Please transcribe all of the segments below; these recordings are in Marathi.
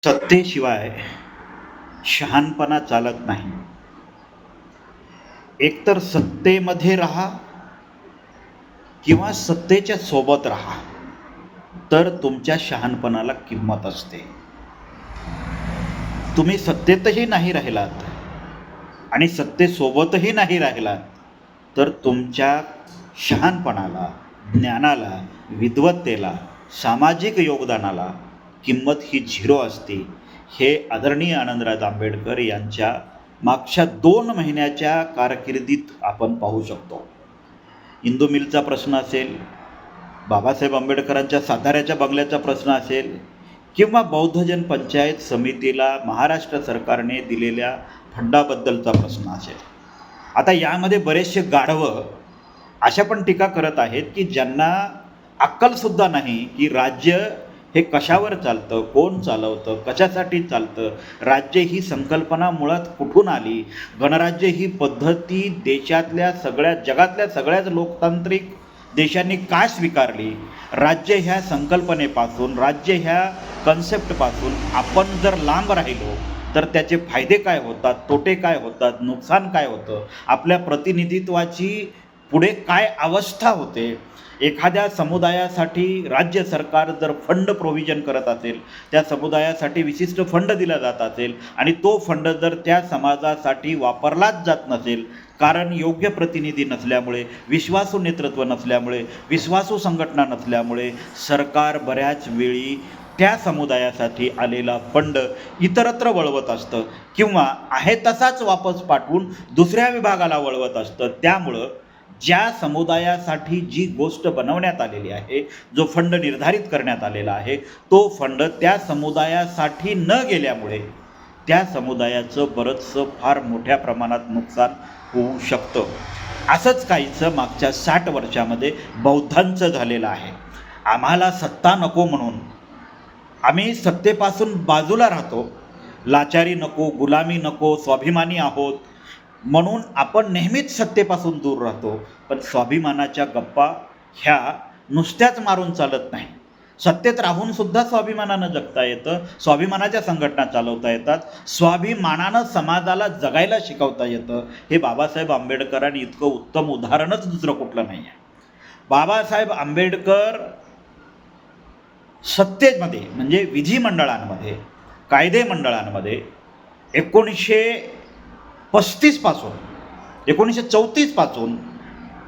सत्तेशिवाय शहाणपणा चालत नाही. एकतर सत्तेमध्ये राहा किंवा सत्तेच्या सोबत राहा, तर तुमच्या शहाणपणाला किंमत असते. तुम्ही सत्तेतही नाही राहिलात आणि सत्तेसोबतही नाही राहिलात, तर तुमच्या शहाणपणाला, ज्ञानाला, विद्वत्तेला, सामाजिक योगदानाला किंमत ही झिरो असते. हे आदरणीय आनंदराज आंबेडकर यांच्या मागच्या 2 महिन्याच्या कारकिर्दीत आपण पाहू शकतो. इंदू मिलचा प्रश्न असेल, बाबासाहेब आंबेडकरांच्या साताऱ्याच्या बंगल्याचा प्रश्न असेल, किंवा बौद्धजन पंचायत समितीला महाराष्ट्र सरकारने दिलेल्या फंडाबद्दलचा प्रश्न असेल. आता यामध्ये बरेचसे गाढवं अशा पण टीका करत आहेत की ज्यांना अक्कलसुद्धा नाही की राज्य हे कशावर चालतं, कोण चालवतं, कशासाठी चालतं, राज्य ही संकल्पना मुळात कुठून आली, गणराज्य ही पद्धती देशातल्या जगातल्या सगळ्याच लोकतांत्रिक देशांनी का स्वीकारली, राज्य ह्या संकल्पनेपासून, राज्य ह्या कन्सेप्टपासून आपण जर लांब राहिलो तर त्याचे फायदे काय होतात, तोटे काय होतात, नुकसान काय होतं, आपल्या प्रतिनिधित्वाची पुढे काय अवस्था होते. एखाद्या समुदायासाठी राज्य सरकार जर फंड प्रोव्हिजन करत असेल, त्या समुदायासाठी विशिष्ट फंड दिला जात असेल आणि तो फंड जर त्या समाजासाठी वापरलाच जात नसेल, कारण योग्य प्रतिनिधी नसल्यामुळे, विश्वासू नेतृत्व नसल्यामुळे, विश्वासू संघटना नसल्यामुळे सरकार बऱ्याच वेळी त्या समुदायासाठी आलेला फंड इतरत्र वळवत असतं किंवा आहे तसाच वापस पाठवून दुसऱ्या विभागाला वळवत असतं. त्यामुळं ज्या समुदायासाठी जी गोष्ट बनवण्यात आलेली आहे, जो फंड निर्धारित करण्यात आलेला आहे, तो फंड त्या समुदायासाठी न गेल्यामुळे त्या समुदायाचं बरंचसं फार मोठ्या प्रमाणात नुकसान होऊ शकतं. असंच काहीचं मागच्या 60 वर्षामध्ये बौद्धांचं झालेलं आहे. आम्हाला सत्ता नको म्हणून आम्ही सत्तेपासून बाजूला राहतो, लाचारी नको, गुलामी नको, स्वाभिमानी आहोत म्हणून आपण नेहमीच सत्तेपासून दूर राहतो. पण स्वाभिमानाच्या गप्पा ह्या नुसत्याच मारून चालत नाही. सत्तेत राहून सुद्धा स्वाभिमानानं जगता येतं, स्वाभिमानाच्या संघटना चालवता येतात, स्वाभिमानानं समाजाला जगायला शिकवता येतं. हे बाबासाहेब आंबेडकरांनी इतकं उत्तम उदाहरणच दुसरं कुठलं नाही आहे. बाबासाहेब आंबेडकर सत्तेमध्ये म्हणजे विधिमंडळांमध्ये, कायदे मंडळांमध्ये 1935 पासून 1934 पासून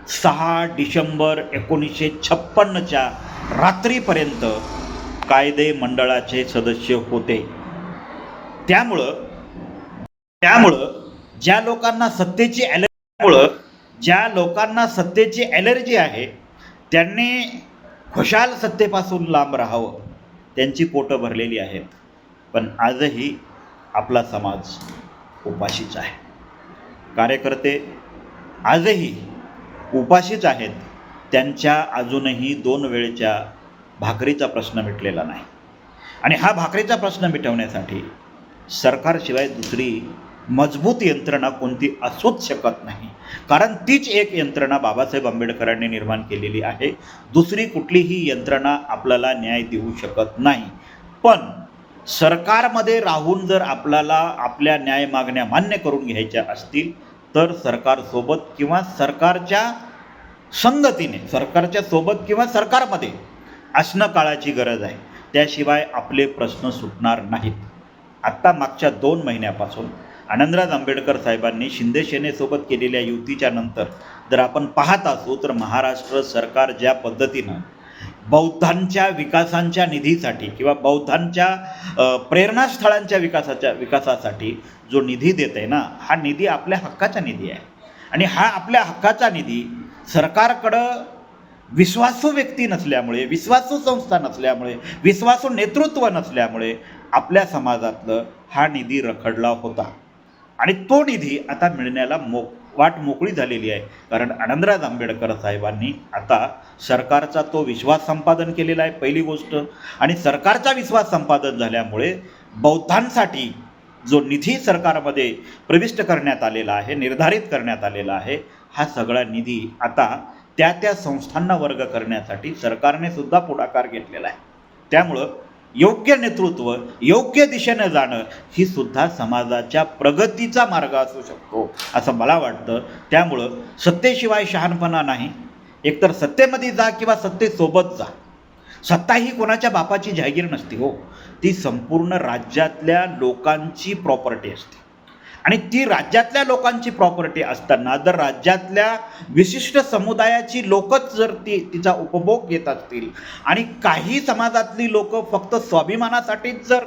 6 डिसेंबर 1956च्या रात्रीपर्यंत कायदे मंडळाचे सदस्य होते. त्यामुळं ज्या लोकांना सत्तेची ॲलर्जी आहे त्यांनी खुशाल सत्तेपासून लांब राहावं. त्यांची पोटं भरलेली आहेत. पण आजही आपला समाज उपाशीच आहे. कार्यकर्ते आजही उपाशीच आहेत. त्यांच्या अजूनही 2 वेळेच्या भाकरीचा प्रश्न मिटलेला नाही. आणि हा भाकरीचा प्रश्न मिटवण्यासाठी सरकारशिवाय दुसरी मजबूत यंत्रणा कोणती असूच शकत नाही. कारण तीच एक यंत्रणा बाबासाहेब आंबेडकरांनी निर्माण केलेली आहे. दुसरी कुठलीही यंत्रणा आपल्याला न्याय देऊ शकत नाही. पण सरकारमध्ये राहून जर आपल्याला आपल्या न्याय मागण्या मान्य करून घ्यायच्या असतील तर सरकारसोबत किंवा सरकारच्या संगतीने, सरकारच्या सोबत किंवा सरकारमध्ये असणं काळाची गरज आहे. त्याशिवाय आपले प्रश्न सुटणार नाहीत. आत्ता मागच्या 2 महिन्यापासून आनंदराज आंबेडकर साहेबांनी शिंदे सेनेसोबत केलेल्या युतीच्या नंतर जर आपण पाहत असू तर महाराष्ट्र सरकार ज्या पद्धतीनं बौद्धांच्या विकासांच्या निधीसाठी किंवा बौद्धांच्या प्रेरणास्थळांच्या विकासासाठी जो निधी देत आहे ना, हा निधी आपल्या हक्काचा निधी आहे. आणि हा आपल्या हक्काचा निधी सरकारकडं विश्वासू व्यक्ती नसल्यामुळे, विश्वासू संस्था नसल्यामुळे, विश्वासू नेतृत्व नसल्यामुळे आपल्या समाजातलं हा निधी रखडला होता. आणि तो निधी आता मिळण्याला वाट मोकळी झालेली आहे. कारण आनंदराज आंबेडकर साहेबांनी आता सरकारचा तो विश्वास संपादन केलेला आहे, पहिली गोष्ट. आणि सरकारचा विश्वास संपादन झाल्यामुळे बौद्धांसाठी जो निधी सरकारमध्ये प्रविष्ट करण्यात आलेला आहे, निर्धारित करण्यात आलेला आहे, हा सगळा निधी आता त्या संस्थांना वर्ग करण्यासाठी सरकारने सुद्धा पुढाकार घेतलेला आहे. त्यामुळं योग्य नेतृत्व, योग्य दिशेने जाणं ही सुद्धा समाजाच्या प्रगतीचा मार्ग असू शकतो असं मला वाटतं. त्यामुळं सत्तेशिवाय शहाणपणा नाही. एकतर सत्तेमध्ये जा किंवा सत्तेसोबत जा. सत्ता ही कोणाच्या बापाची जहागीर नसते हो, ती संपूर्ण राज्यातल्या लोकांची प्रॉपर्टी असते. आणि ती राज्यातल्या लोकांची प्रॉपर्टी असताना जर राज्यातल्या विशिष्ट समुदायाची लोकच जर तिचा उपभोग घेत असतील आणि काही समाजातली लोक फक्त स्वाभिमानासाठीच जर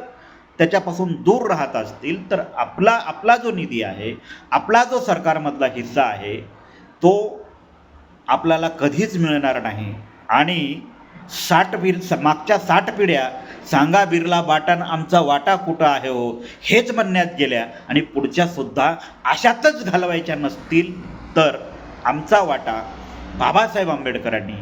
त्याच्यापासून दूर राहत असतील, तर आपला जो निधी आहे, आपला जो सरकारमधला हिस्सा आहे, तो आपल्याला कधीच मिळणार नाही. आणि मागच्या 60 पिढ्या सांगा बिर्ला बाटन आमचा वाटा कुठं आहे हो हेच म्हणण्यात गेल्या आणि पुढच्या सुद्धा अशातच घालवायच्या नसतील, तर आमचा वाटा बाबासाहेब आंबेडकरांनी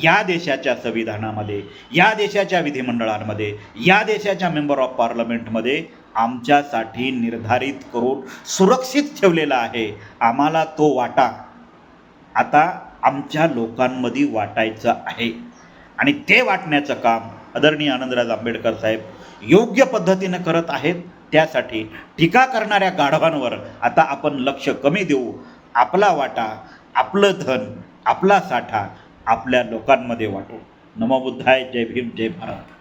या देशाच्या संविधानामध्ये, या देशाच्या विधिमंडळांमध्ये, या देशाच्या मेंबर ऑफ पार्लमेंटमध्ये आमच्यासाठी निर्धारित करून सुरक्षित ठेवलेला आहे. आम्हाला तो वाटा आता आमच्या लोकांमध्ये वाटायचं आहे आणि ते वाटण्याचं काम आदरणीय आनंदराज आंबेडकर साहेब योग्य पद्धतीनं करत आहेत. त्यासाठी टीका करणाऱ्या गाढवांवर आता आपण लक्ष कमी देऊ. आपला वाटा, आपलं धन, आपला साठा आपल्या लोकांमध्ये वाटू. नमो बुद्धाय. जय भीम, जय भारत.